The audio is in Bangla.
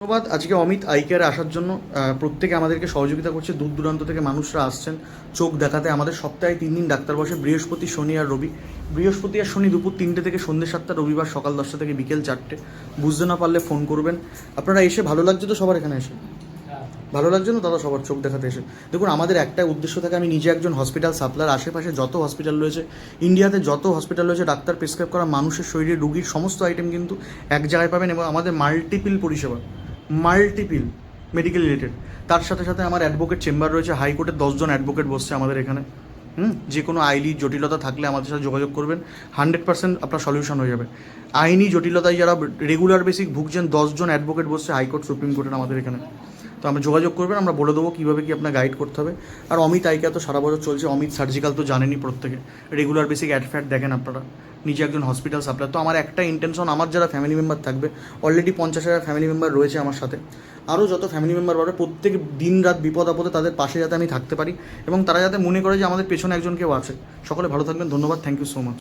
ধন্যবাদ আজকে অমিত আই কেয়ারে আসার জন্য। প্রত্যেকে আমাদেরকে সহযোগিতা করছে, দূর দূরান্ত থেকে মানুষরা আসছেন চোখ দেখাতে। আমাদের সপ্তাহে 3 দিন ডাক্তার বসে, বৃহস্পতি, শনি আর রবি। বৃহস্পতি আর শনি দুপুর 3টে থেকে সন্ধ্যে 7টা, রবিবার সকাল 10টা থেকে বিকেল 4টে। বুঝতে না পারলে ফোন করবেন। আপনারা এসে ভালো লাগছে তো সবার? এখানে এসে ভালো লাগছে না দাদা সবার চোখ দেখাতে এসে? দেখুন, আমাদের একটা উদ্দেশ্য থাকে, আমি নিজে একজন হসপিটাল সাপ্লায়ার। আশেপাশে যত হসপিটাল রয়েছে, ইন্ডিয়াতে যত হসপিটাল রয়েছে, ডাক্তার প্রেসক্রাইব করা মানুষের শরীরে রুগীর সমস্ত আইটেম কিন্তু এক জায়গায় পাবেন। এবং আমাদের মাল্টিপিল পরিষেবা, মাল্টিপিল মেডিকেল রিলেটেড। তার সাথে সাথে আমার অ্যাডভোকেট চেম্বার রয়েছে, হাইকোর্টের 10জন অ্যাডভোকেট বসছে আমাদের এখানে। যে কোনো আইনি জটিলতা থাকলে আমাদের সাথে যোগাযোগ করবেন, 100% আপনার সলিউশন হয়ে যাবে। আইনি জটিলতায় যারা রেগুলার বেসিক ভুগছেন, 10জন অ্যাডভোকেট বসছে হাইকোর্ট, সুপ্রিম কোর্টের আমাদের এখানে। তো আমরা যোগাযোগ করবেন, আমরা বলে দেবো কীভাবে কী আপনার গাইড করতে হবে। আর অমিত আইকা তো সারা বছর চলছে। অমিত সার্জিক্যাল তো জানেনই প্রত্যেকে, রেগুলার বেসিক অ্যাড ফ্যাট দেখেন আপনারা। নিজে একজন হসপিটাল সাপ্লায়ার। তো আমার একটা ইন্টেনশন, আমার যারা ফ্যামিলি মেম্বার থাকবে, অলরেডি 50,000 ফ্যামিলি মেম্বার রয়েছে আমার সাথে, আরও যত ফ্যামিলি মেম্বার বাড়বে, প্রত্যেক দিন রাত বিপদ আপদে তাদের পাশে যাতে আমি থাকতে পারি, এবং তারা যাতে মনে করে যে আমাদের পেছনে একজন কেউ আছে। সকলে ভালো থাকবেন, ধন্যবাদ, থ্যাংক ইউ সো মাচ।